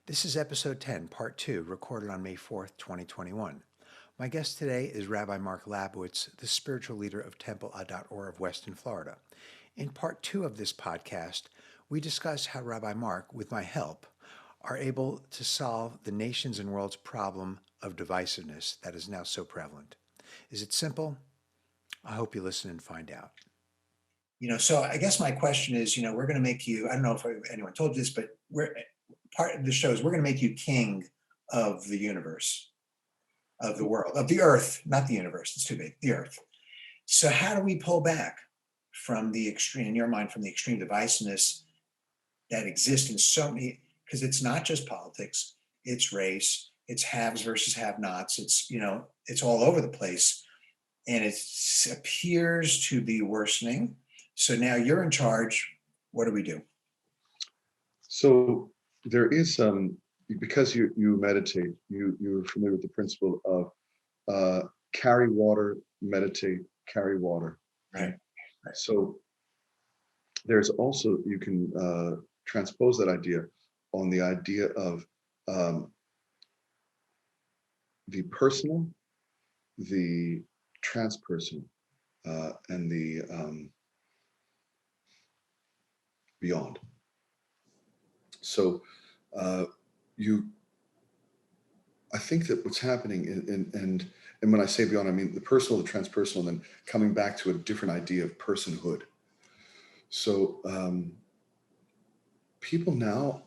This is episode 10, part 2, recorded on May 4th, 2021. My guest today is Rabbi Marc Labowitz, the spiritual leader of Temple Adat or of Weston, Florida. In part 2 of this podcast, we discuss how Rabbi Marc, with my help, are able to solve the nation's and world's problem of divisiveness that is now so prevalent. Is it simple? I hope you listen and find out. So I guess my question is, we're going to make you, I don't know if anyone told you this, but part of the show is we're going to make you king of the universe, of the world, of the earth, not the universe, it's too big, the earth. So how do we pull back from the extreme, in your mind, from the extreme divisiveness that exists in so many, because it's not just politics, it's race, it's haves versus have-nots, it's all over the place, and it appears to be worsening. So now you're in charge. What do we do? So there is because you meditate, you're familiar with the principle of carry water, meditate, carry water. Right. So there's also, you can transpose that idea on the idea of the personal, the transpersonal, and the beyond. So I think that what's happening, and when I say beyond, I mean the personal, the transpersonal, and then coming back to a different idea of personhood. So people now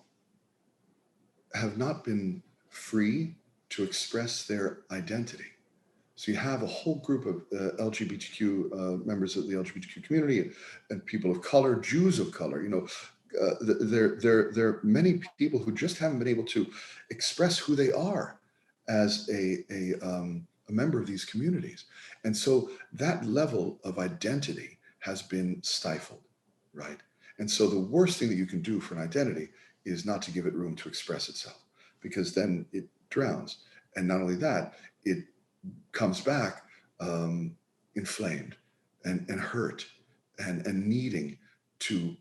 have not been free to express their identity. So you have a whole group of LGBTQ members of the LGBTQ community and people of color, Jews of color. There are many people who just haven't been able to express who they are as a member of these communities. And so that level of identity has been stifled, right? And so the worst thing that you can do for an identity is not to give it room to express itself, because then it drowns. And not only that, it comes back inflamed and hurt and needing to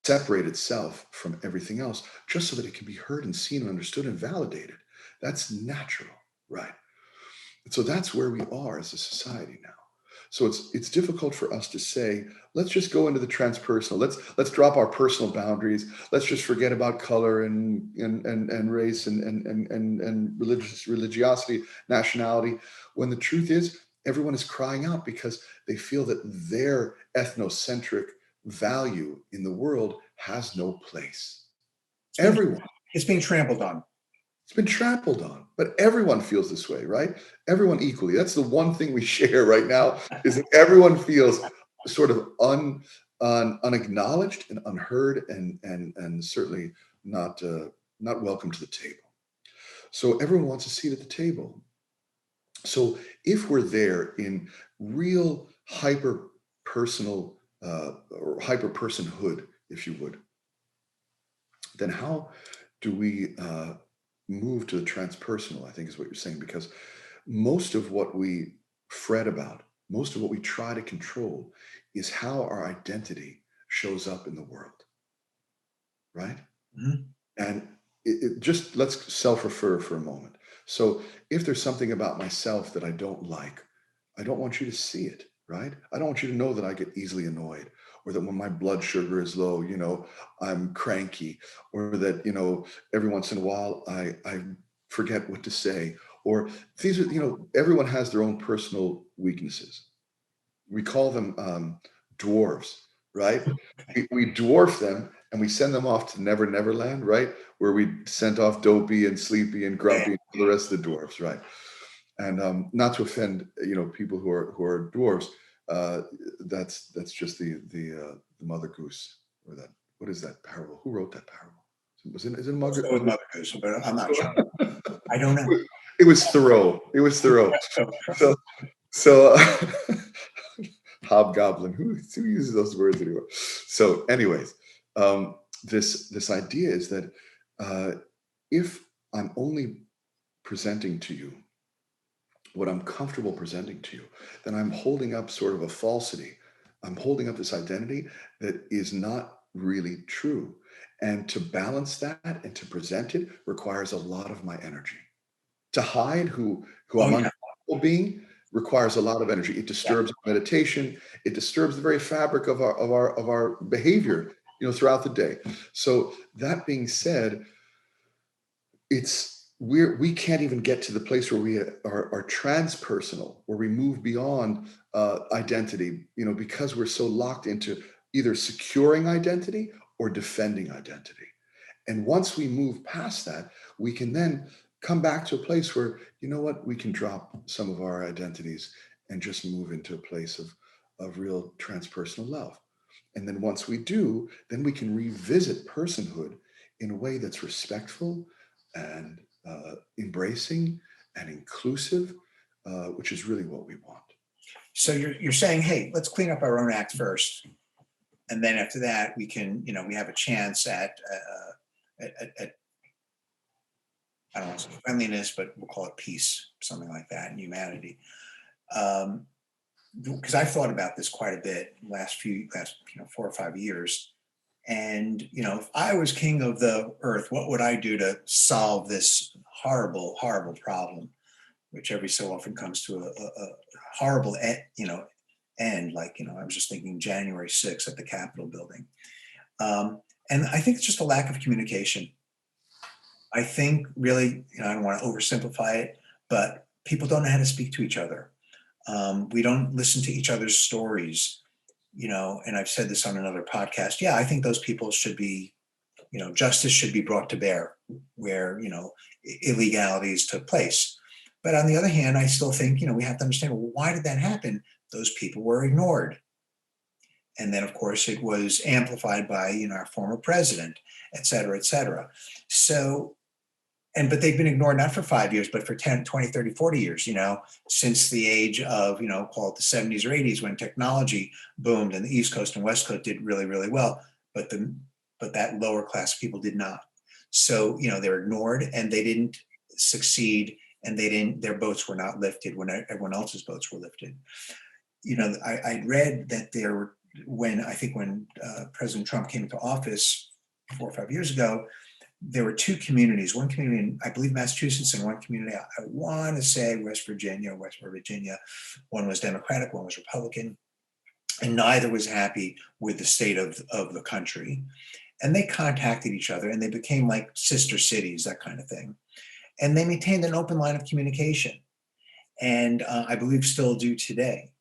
separate itself from everything else just so that it can be heard and seen and understood and validated. That's natural, right? And so that's where we are as a society now. So it's difficult for us to say, let's just go into the transpersonal. Let's drop our personal boundaries. Let's just forget about color and race and religiosity, nationality. When the truth is, everyone is crying out because they feel that their ethnocentric value in the world has no place. It's being trampled on. It's been trampled on, but everyone feels this way, right? Everyone equally. That's the one thing we share right now, is that everyone feels sort of unacknowledged and unheard, and certainly not welcome to the table. So everyone wants a seat at the table. So if we're there in real hyper personal or hyper personhood, if you would, then how do we move to the transpersonal, I think is what you're saying, because most of what we fret about, most of what we try to control is how our identity shows up in the world, right? Mm-hmm. And just let's self-refer for a moment. So if there's something about myself that I don't like, I don't want you to see it, right? I don't want you to know that I get easily annoyed, or that when my blood sugar is low, I'm cranky, or that, every once in a while I forget what to say, or these are, everyone has their own personal weaknesses. We call them dwarves, right? We dwarf them and we send them off to Never Never Land, right? Where we sent off Dopey and Sleepy and Grumpy and the rest of the dwarves, right? And not to offend, people who are dwarves. That's just the Mother Goose, or that. What is that parable? Who wrote that parable? Is it Mother Goose? But I'm not sure. I don't know. It was Thoreau. So hobgoblin. Who uses those words anymore? So, anyways, this idea is that if I'm only presenting to you what I'm comfortable presenting to you, then I'm holding up sort of a falsity. I'm holding up this identity that is not really true. And to balance that and to present it requires a lot of my energy. To hide who Oh I'm yeah, uncomfortable being requires a lot of energy. It yeah. disturbs meditation. It disturbs the very fabric of our behavior, throughout the day. So that being said, we can't even get to the place where we are transpersonal, where we move beyond identity, because we're so locked into either securing identity or defending identity. And once we move past that, we can then come back to a place where, we can drop some of our identities and just move into a place of real transpersonal love. And then once we do, then we can revisit personhood in a way that's respectful and embracing and inclusive, which is really what we want. So you're saying, hey, let's clean up our own act first, and then after that, we can, we have a chance at I don't want to say friendliness, but we'll call it peace, something like that, and humanity. Because I've thought about this quite a bit last 4 or 5 years. And if I was king of the earth, what would I do to solve this horrible, horrible problem, which every so often comes to a horrible, end. Like I was just thinking January 6th at the Capitol building, and I think it's just a lack of communication. I think really, I don't want to oversimplify it, but people don't know how to speak to each other. We don't listen to each other's stories, and I've said this on another podcast. Yeah, I think those people should be, justice should be brought to bear where, illegalities took place. But on the other hand, I still think, we have to understand, well, why did that happen? Those people were ignored. And then, of course, it was amplified by, our former president, et cetera, et cetera. So, but they've been ignored not for 5 years, but for 10, 20, 30, 40 years, since the age of, call it the 70s or 80s, when technology boomed and the East Coast and West Coast did really, really well. But that lower class people did not. So, they're ignored and they didn't succeed, and their boats were not lifted when everyone else's boats were lifted. I read that when President Trump came into office 4 or 5 years ago, there were two communities, one community in, I believe, Massachusetts, and one community, I want to say West Virginia. One was Democratic, one was Republican, and neither was happy with the state of the country. And they contacted each other and they became like sister cities, that kind of thing. And they maintained an open line of communication, and I believe still do today.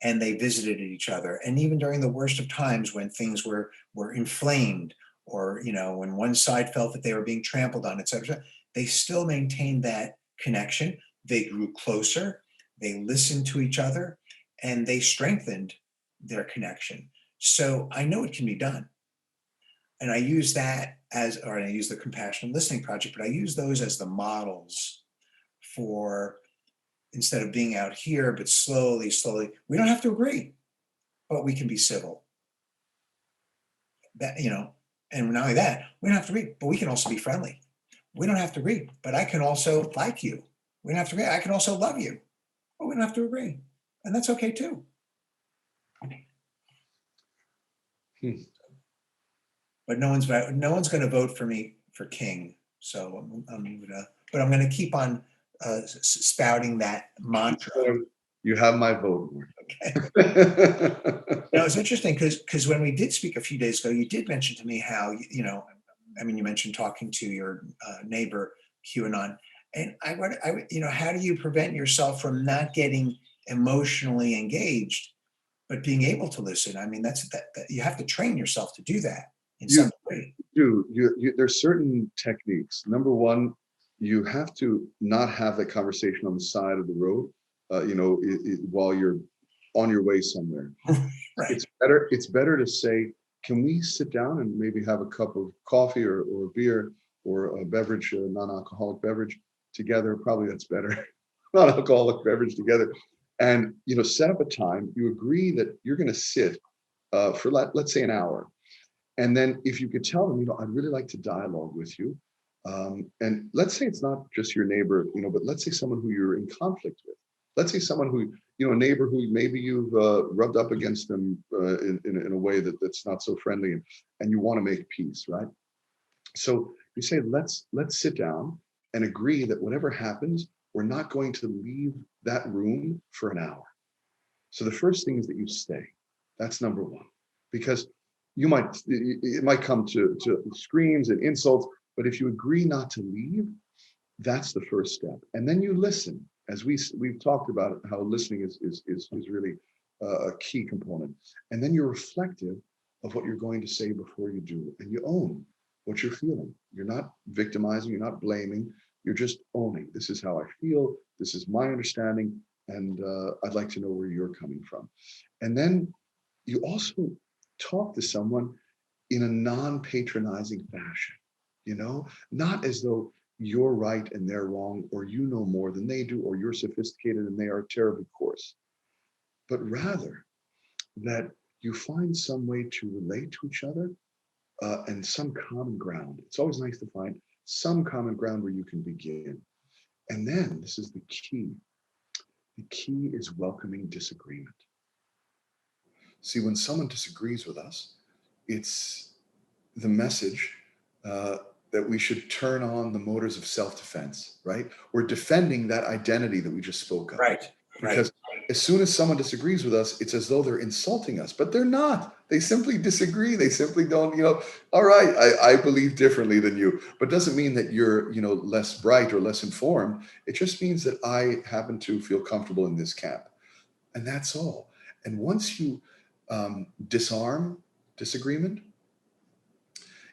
And they visited each other. And even during the worst of times, when things were inflamed, or when one side felt that they were being trampled on, et cetera, they still maintained that connection. They grew closer, they listened to each other, and they strengthened their connection. So I know it can be done. And I use I use the Compassionate Listening Project, but I use those as the models for, instead of being out here, but slowly, we don't have to agree, but we can be civil. That, and not only that, we don't have to agree, but we can also be friendly. We don't have to agree, but I can also like you. We don't have to agree. I can also love you, but we don't have to agree. And that's okay too. But no one's going to vote for me for king. So but I'm going to keep on spouting that mantra. You have my vote. Okay. Now it's interesting because when we did speak a few days ago, you did mention to me how, you mentioned talking to your neighbor, QAnon, and how do you prevent yourself from not getting emotionally engaged, but being able to listen? I mean, that you have to train yourself to do that in some way. There's certain techniques. Number one, you have to not have that conversation on the side of the road, while you're on your way somewhere. Right. It's better to say, can we sit down and maybe have a cup of coffee or beer or a beverage, a non-alcoholic beverage together? Probably that's better. Non-alcoholic beverage together. And, set up a time. You agree that you're going to sit for let's say an hour. And then if you could tell them, I'd really like to dialogue with you. And let's say it's not just your neighbor, but let's say someone who you're in conflict with. Let's say someone who, a neighbor who maybe you've rubbed up against them in a way that's not so friendly, and you want to make peace, right? So you say, let's sit down and agree that whatever happens, we're not going to leave that room for an hour. So the first thing is that you stay. That's number one, because it might come to screams and insults, but if you agree not to leave, that's the first step. And then you listen, as we've talked about how listening is really a key component. And then you're reflective of what you're going to say before you do, and you own what you're feeling. You're not victimizing, you're not blaming, you're just owning. This is how I feel, this is my understanding, and I'd like to know where you're coming from. And then you also talk to someone in a non-patronizing fashion, not as though you're right and they're wrong, or you know more than they do, or you're sophisticated and they are terribly coarse, but rather that you find some way to relate to each other, and some common ground. It's always nice to find some common ground where you can begin. And then this is the key. The key is welcoming disagreement. See, when someone disagrees with us, it's the message that we should turn on the motors of self-defense, right? We're defending that identity that we just spoke of. Right. Because as soon as someone disagrees with us, it's as though they're insulting us, but they're not. They simply disagree. They simply don't, all right, I believe differently than you, but doesn't mean that you're, less bright or less informed. It just means that I happen to feel comfortable in this camp. And that's all. And once you disarm disagreement,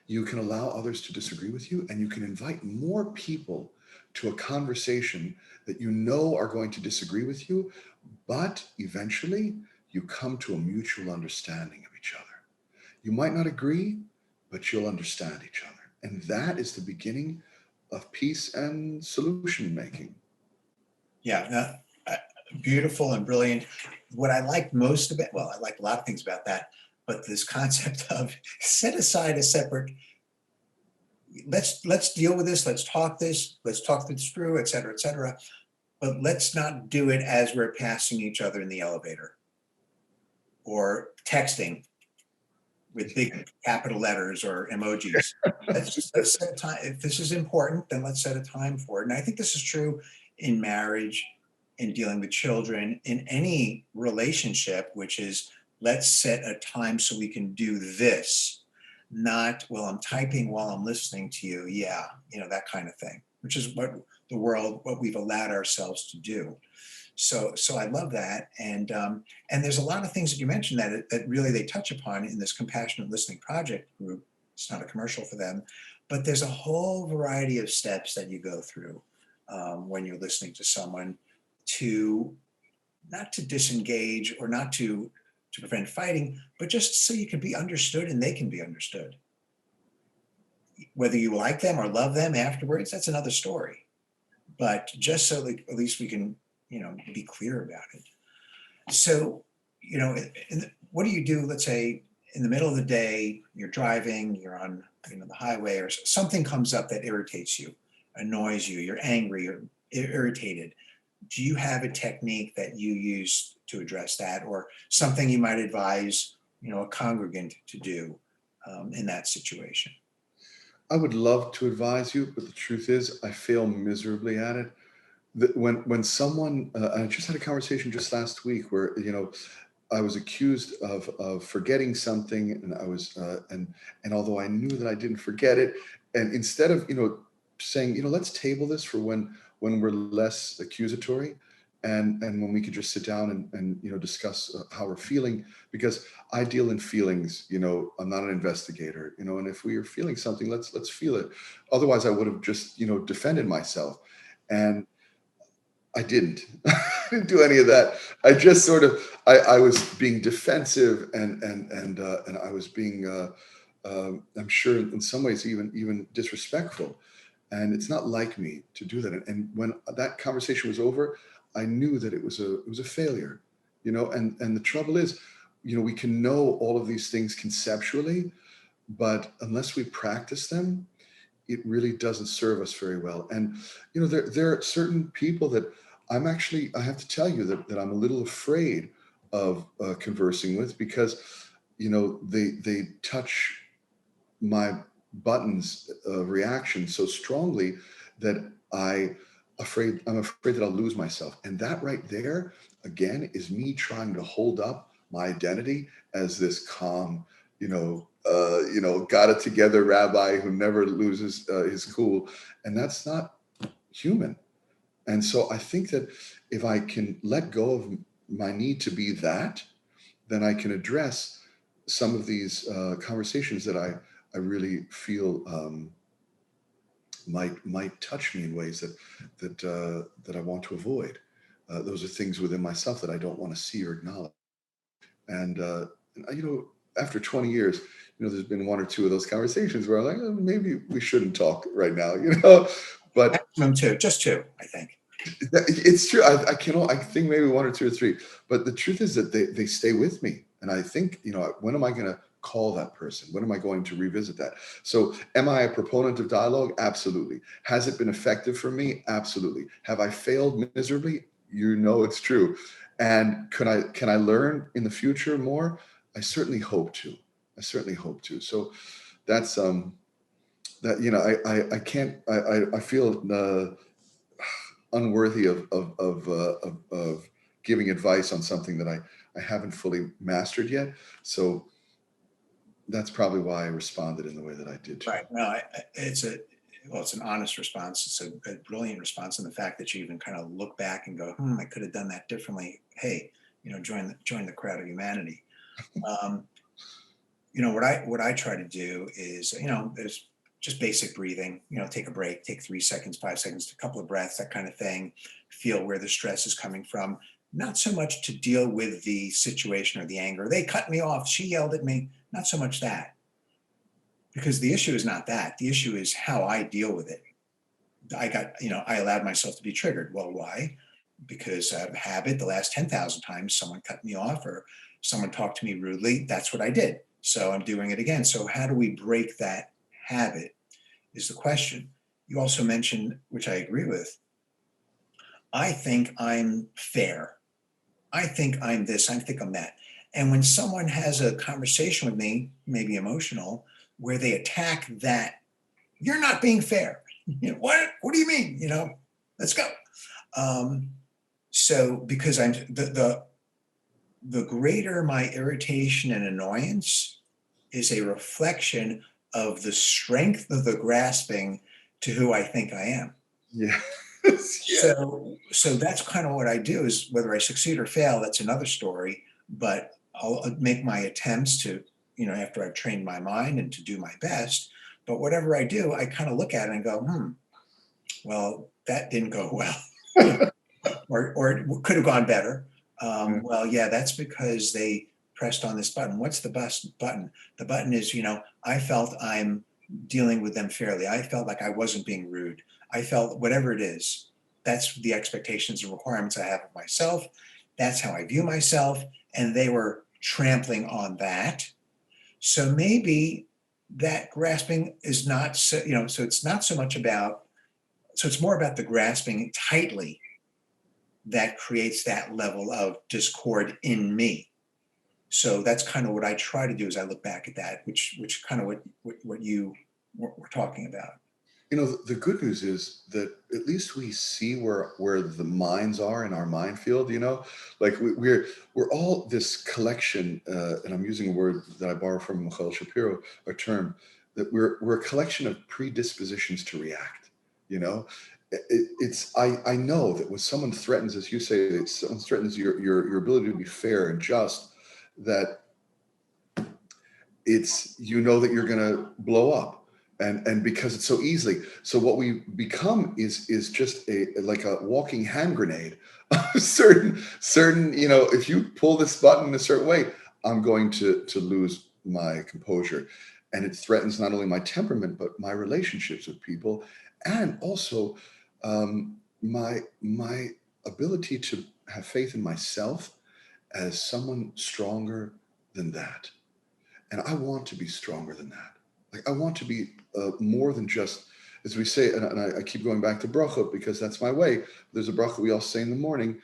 you can allow others to disagree with you, and you can invite more people to a conversation that you know are going to disagree with you, but eventually you come to a mutual understanding of each other. You might not agree, but you'll understand each other. And that is the beginning of peace and solution making. Yeah, beautiful and brilliant. What I like most about, well, I like a lot of things about that, but this concept of set aside a separate, let's deal with this, let's talk this through, et cetera, but let's not do it as we're passing each other in the elevator or texting with big capital letters or emojis. Let's set a time. If this is important, then let's set a time for it. And I think this is true in marriage, in dealing with children, in any relationship, which is let's set a time so we can do this, not, well, I'm typing while I'm listening to you. Yeah, that kind of thing, which is what we've allowed ourselves to do. So I love that. And there's a lot of things that you mentioned that really they touch upon in this Compassionate Listening Project group. It's not a commercial for them, but there's a whole variety of steps that you go through when you're listening to someone, to not to disengage or not to prevent fighting, but just so you can be understood and they can be understood. Whether you like them or love them afterwards, that's another story. But just so that at least we can, be clear about it. So, what do you do? Let's say in the middle of the day, you're driving, you're on, the highway, or something comes up that irritates you, annoys you, you're angry or irritated. Do you have a technique that you use to address that, or something you might advise, a congregant to do in that situation? I would love to advise you, but the truth is I fail miserably at it. When someone, I just had a conversation just last week where, I was accused of forgetting something, and I was, and although I knew that I didn't forget it, and instead of, saying, let's table this for when we're less accusatory, and when we could just sit down and discuss how we're feeling, because I deal in feelings. I'm not an investigator. And if we are feeling something, let's feel it. Otherwise, I would have just defended myself, and I didn't. I didn't do any of that. I just sort of I was being defensive, and I was being I'm sure in some ways even disrespectful. And it's not like me to do that. And when that conversation was over, I knew that it was a failure. And the trouble is, we can know all of these things conceptually, but unless we practice them, it really doesn't serve us very well. And there are certain people that I have to tell you that I'm a little afraid of conversing with, because, they touch my buttons of reaction so strongly that I'm afraid that I'll lose myself. And that right there, again, is me trying to hold up my identity as this calm, got it together rabbi who never loses his cool. And that's not human. And so I think that if I can let go of my need to be that, then I can address some of these conversations that I really feel might touch me in ways that I want to avoid. Those are things within myself that I don't want to see or acknowledge. And after 20 years, there's been one or two of those conversations where I'm like, oh, maybe we shouldn't talk right now, But Maximum two, just two, I think. it's true. I think maybe one or two or three. But the truth is that they stay with me, and I think, when am I going to call that person? When am I going to revisit that? So, am I a proponent of dialogue? Absolutely. Has it been effective for me? Absolutely. Have I failed miserably? It's true. And can I learn in the future more? I certainly hope to. So that's that I can't I feel unworthy of giving advice on something that I haven't fully mastered yet. So that's probably why I responded in the way that I did to you. Right. No, it's an honest response. It's a brilliant response, and the fact that you even kind of look back and go, I could have done that differently. Hey, join the crowd of humanity. Um, what I try to do is, there's just basic breathing. Take a break, take 3 seconds, 5 seconds, a couple of breaths, that kind of thing. Feel where the stress is coming from. Not so much to deal with the situation or the anger. They cut me off. She yelled at me. Not so much that, because the issue is not that. The issue is how I deal with it. I allowed myself to be triggered. Well, why? Because of habit. The last 10,000 times someone cut me off or someone talked to me rudely, that's what I did. So I'm doing it again. So how do we break that habit is the question. You also mentioned, which I agree with, I think I'm fair. I think I'm this. I think I'm that. And when someone has a conversation with me, maybe emotional, where they attack that, you're not being fair. What do you mean? Let's go. So because I'm the greater my irritation and annoyance is a reflection of the strength of the grasping to who I think I am. Yeah. Yeah. So that's kind of what I do. Is whether I succeed or fail, that's another story. But I'll make my attempts to, after I've trained my mind and to do my best. But whatever I do, I kind of look at it and go, well, that didn't go well, or it could have gone better. Well, yeah, that's because they pressed on this button. What's the button? The button is, I felt I'm dealing with them fairly. I felt like I wasn't being rude. I felt whatever it is. That's the expectations and requirements I have of myself. That's how I view myself. And they were trampling on that. So maybe that grasping is not so, so it's not so much about, so it's more about the grasping tightly that creates that level of discord in me. So that's kind of what I try to do as I look back at that, which kind of what you were talking about. The good news is that at least we see where the minds are in our mind field. Like we're all this collection, and I'm using a word that I borrow from Michael Shapiro, a term that we're a collection of predispositions to react. I know that when someone threatens, as you say, that someone threatens your ability to be fair and just, that it's that you're going to blow up. And because it's so easily, so what we become is just like a walking hand grenade. certain if you pull this button in a certain way, I'm going to lose my composure, and it threatens not only my temperament but my relationships with people, and also my ability to have faith in myself as someone stronger than that. And I want to be stronger than that. Like I want to be more than just, as we say, and I keep going back to brachot because that's my way. There's a bracha we all say in the morning,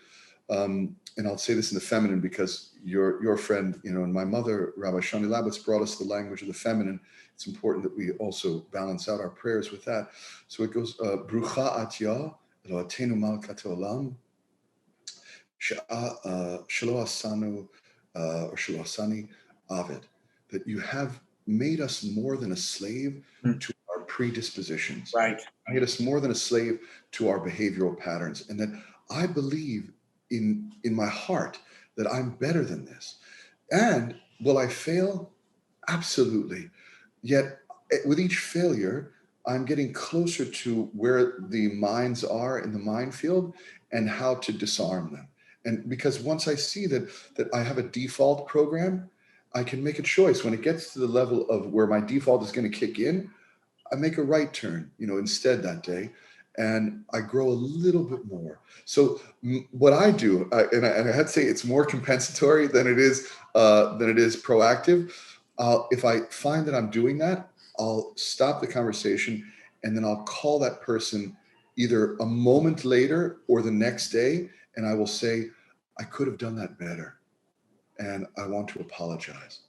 and I'll say this in the feminine because your friend, and my mother, Rabbi Shani Labowitz, brought us the language of the feminine. It's important that we also balance out our prayers with that. So it goes, Brucha atya Eloheinu malkat haolam, shelo asanu or shelo asani avid, that you have made us more than a slave to our predispositions. Right. Made us more than a slave to our behavioral patterns, and that I believe in my heart that I'm better than this. And will I fail? Absolutely. Yet with each failure, I'm getting closer to where the minds are in the minefield and how to disarm them. And because once I see that I have a default program, I can make a choice. When it gets to the level of where my default is going to kick in, I make a right turn, instead that day, and I grow a little bit more. So what I do, and I had to say, it's more compensatory than it is proactive. If I find that I'm doing that, I'll stop the conversation, and then I'll call that person either a moment later or the next day, and I will say, I could have done that better, and I want to apologize.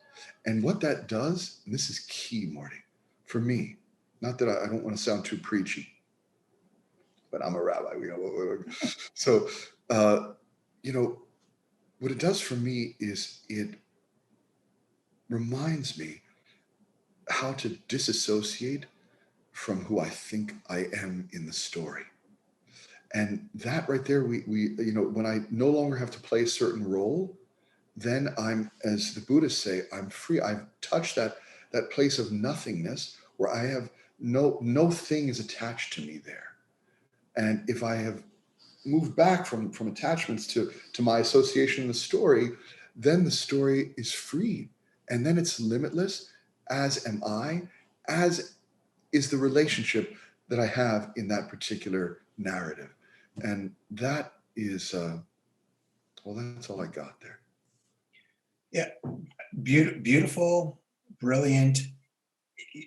And what that does, and this is key, Mordy, for me, not that I don't want to sound too preachy, but I'm a rabbi. So, what it does for me is it reminds me how to disassociate from who I think I am in the story. And that right there, we when I no longer have to play a certain role, then I'm, as the Buddhists say, I'm free. I've touched that place of nothingness where I have no thing is attached to me there. And if I have moved back from attachments to my association in the story, then the story is free. And then it's limitless, as am I, as is the relationship that I have in that particular narrative. And that is, that's all I got there. Yeah. Beautiful, brilliant.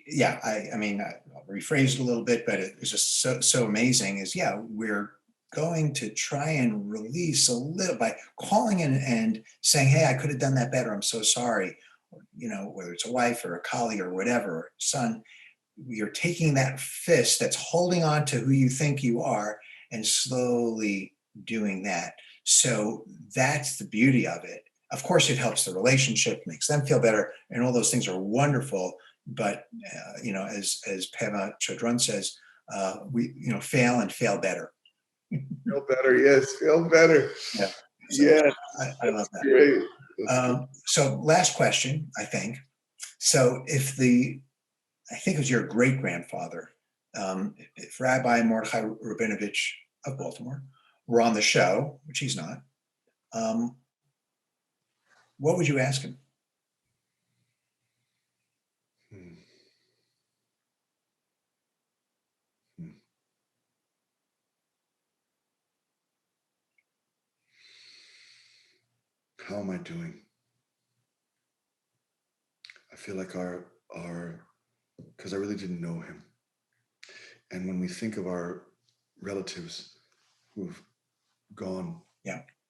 Yeah. I mean, I'll rephrase it a little bit, but it's just so amazing is, we're going to try and release a little by calling in and saying, hey, I could have done that better. I'm so sorry. Whether it's a wife or a colleague or whatever, son, you're taking that fist that's holding on to who you think you are and slowly doing that. So that's the beauty of it. Of course, it helps the relationship, makes them feel better, and all those things are wonderful. But as Pema Chodron says, we fail and fail better. Feel better, yes. Feel better. Yeah. So yeah, I love that. Great. So last question, I think. So I think it was your great grandfather, if Rabbi Mordechai Rabinovich of Baltimore were on the show, which he's not, what would you ask him? How am I doing? I feel like because I really didn't know him. And when we think of our relatives who've gone,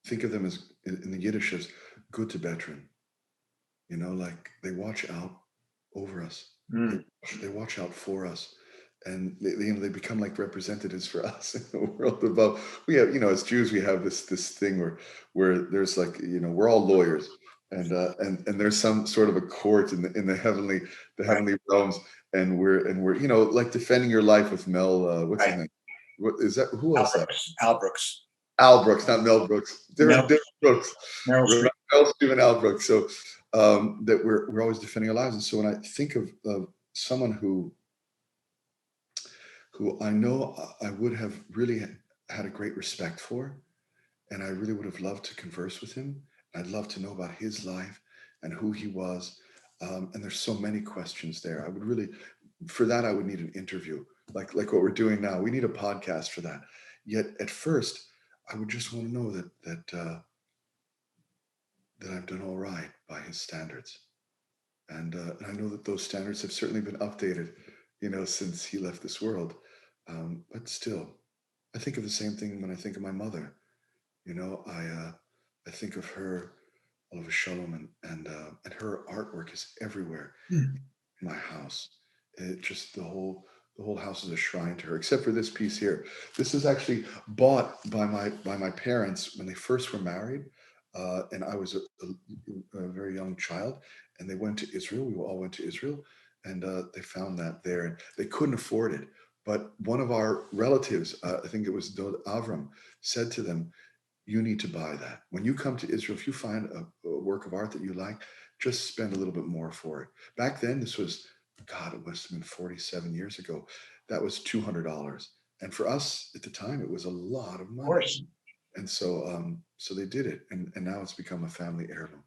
think of them as, in the Yiddish, as gut to betrin. Like they watch out over us. They watch out for us. And they become like representatives for us in the world above. We have, as Jews, we have this thing where there's like, we're all lawyers, and there's some sort of a court in the heavenly realms, and we're like defending your life with Mel. What's his name? What is that? Who else? Al Brooks. Al Brooks, not Mel Brooks. Different Brooks. Mel Streep and Al Brooks. So that we're always defending our lives. And so when I think of someone who I know I would have really had a great respect for, and I really would have loved to converse with him. I'd love to know about his life and who he was. And there's so many questions there. I would really, for that, I would need an interview, like what we're doing now. We need a podcast for that. Yet at first, I would just want to know that I've done all right by his standards. And I know that those standards have certainly been updated, since he left this world. But still, I think of the same thing when I think of my mother. You know, I think of her, Oliver Shalom, and her artwork is everywhere Hmm. in my house. It just the whole house is a shrine to her, except for this piece here. This is actually bought by my parents when they first were married, and I was a very young child, and they went to Israel. We all went to Israel, and they found that there, and they couldn't afford it. But one of our relatives, I think it was Dod Avram, said to them, you need to buy that. When you come to Israel, if you find a work of art that you like, just spend a little bit more for it. Back then, this was, God, it must have been 47 years ago. That was $200. And for us at the time, it was a lot of Of money. course. And so they did it. And now it's become a family heirloom.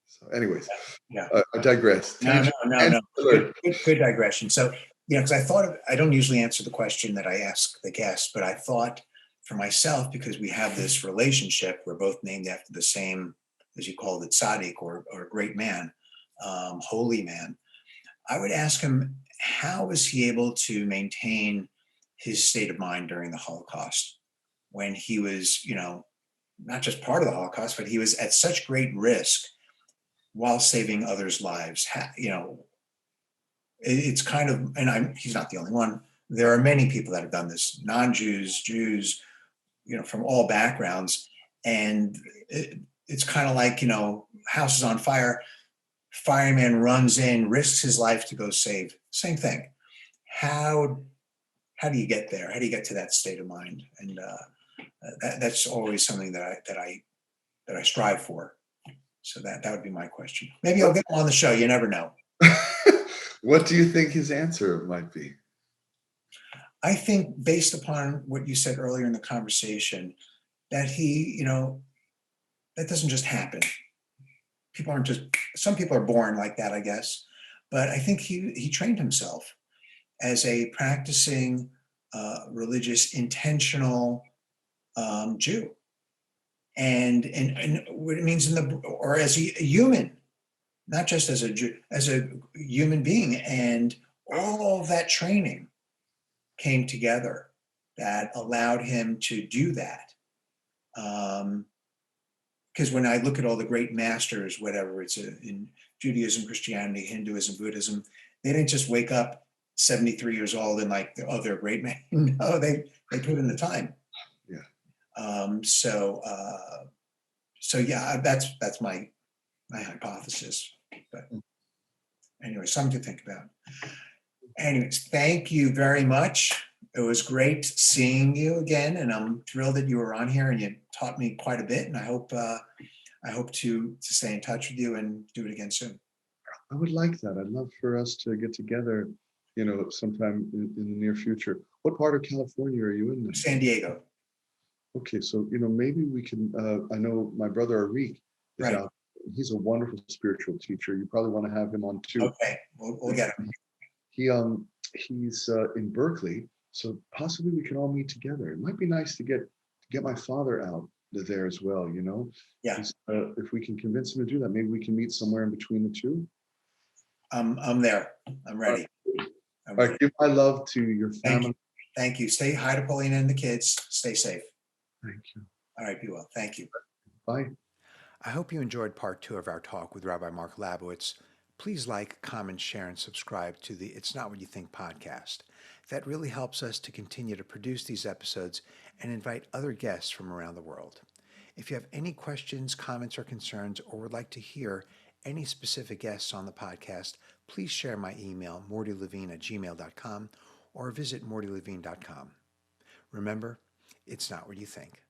So anyways, Yeah. I digress. No, no, Tangent. no, no. Good digression. So, because I don't usually answer the question that I ask the guests, but I thought for myself, because we have this relationship, we're both named after the same, as you called it, tzaddik or great man, holy man. I would ask him, how was he able to maintain his state of mind during the Holocaust when he was, not just part of the Holocaust, but he was at such great risk while saving others' lives? It's kind of, and he's not the only one. There are many people that have done this, non-Jews, Jews, from all backgrounds. And it's kind of like, house is on fire, fireman runs in, risks his life to go save. Same thing. How do you get there? How do you get to that state of mind? And that's always something that I strive for. So that would be my question. Maybe I'll get him on the show. You never know. What do you think his answer might be? I think based upon what you said earlier in the conversation, that that doesn't just happen. Some people are born like that, I guess. But I think he trained himself as a practicing, religious, intentional Jew. And what it means or as a human, not just as a human being. And all of that training came together that allowed him to do that. Because when I look at all the great masters, whatever it's in Judaism, Christianity, Hinduism, Buddhism, they didn't just wake up 73 years old and like, oh, they're a great man. No, they put in the time. Yeah. So yeah, that's my hypothesis. But anyway, something to think about. Anyways, thank you very much. It was great seeing you again, and I'm thrilled that you were on here and you taught me quite a bit. And I hope to stay in touch with you and do it again soon. I would like that. I'd love for us to get together, sometime in the near future. What part of California are you in now? San Diego. Okay, so maybe we can. I know my brother Arik is Right. out. He's a wonderful spiritual teacher. You probably want to have him on too. Okay, we'll get him. He's in Berkeley, so possibly we can all meet together. It might be nice to get my father out there as well. Yeah. If we can convince him to do that, maybe we can meet somewhere in between the two. I'm there. I'm ready. All right, give my love to your family. Thank you. Stay hi to Paulina and the kids. Stay safe. Thank you. All right, be well. Thank you. Bye. I hope you enjoyed part 2 of our talk with Rabbi Marc Labowitz. Please like, comment, share, and subscribe to the It's Not What You Think podcast. That really helps us to continue to produce these episodes and invite other guests from around the world. If you have any questions, comments, or concerns, or would like to hear any specific guests on the podcast, please share my email, mordylevine@gmail.com, or visit mordylevine.com. Remember, it's not what you think.